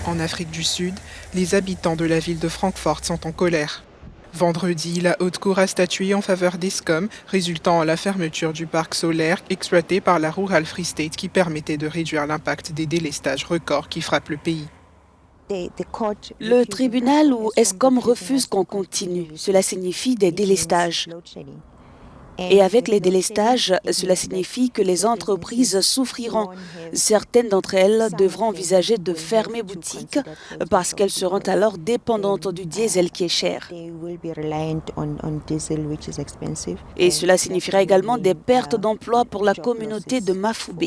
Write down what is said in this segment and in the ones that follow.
En Afrique du Sud, les habitants de la ville de Francfort sont en colère. Vendredi, la Haute Cour a statué en faveur d'Eskom, résultant à la fermeture du parc solaire exploité par la Rural Free State qui permettait de réduire l'impact des délestages records qui frappent le pays. Le tribunal ou Eskom refuse qu'on continue. Cela signifie des délestages. Et avec les délestages, cela signifie que les entreprises souffriront. Certaines d'entre elles devront envisager de fermer boutique parce qu'elles seront alors dépendantes du diesel qui est cher. Et cela signifiera également des pertes d'emplois pour la communauté de Mafube.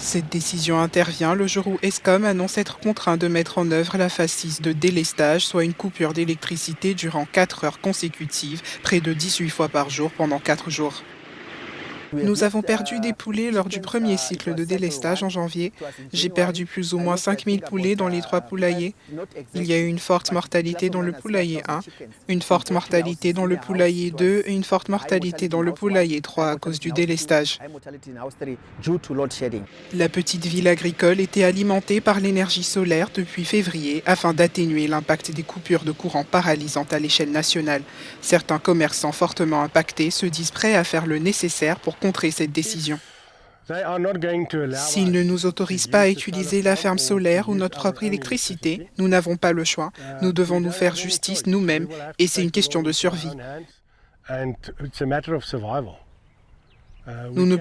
Cette décision intervient le jour où Eskom annonce être contraint de mettre en œuvre la phase 6 de délestage, soit une coupure d'électricité durant 4 heures consécutives, près de 18 fois par jour pendant 4 jours. Nous avons perdu des poulets lors du premier cycle de délestage en janvier. J'ai perdu plus ou moins 5000 poulets dans les 3 poulaillers. Il y a eu une forte mortalité dans le poulailler 1, une forte mortalité dans le poulailler 2 et une forte mortalité dans le poulailler 3 à cause du délestage. La petite ville agricole était alimentée par l'énergie solaire depuis février afin d'atténuer l'impact des coupures de courant paralysantes à l'échelle nationale. Certains commerçants fortement impactés se disent prêts à faire le nécessaire pour contrer cette décision. S'ils ne nous autorisent pas à utiliser la ferme solaire ou notre propre électricité, nous n'avons pas le choix. Nous devons nous faire justice nous-mêmes et c'est une question de survie. Nous ne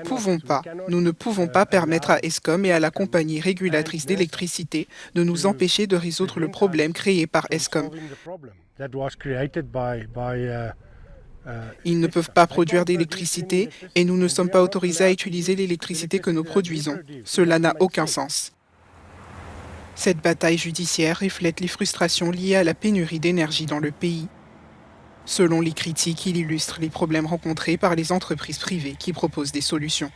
pouvons pas permettre à Eskom et à la compagnie régulatrice d'électricité de nous empêcher de résoudre le problème créé par Eskom. Ils ne peuvent pas produire d'électricité et nous ne sommes pas autorisés à utiliser l'électricité que nous produisons. Cela n'a aucun sens. Cette bataille judiciaire reflète les frustrations liées à la pénurie d'énergie dans le pays. Selon les critiques, il illustre les problèmes rencontrés par les entreprises privées qui proposent des solutions.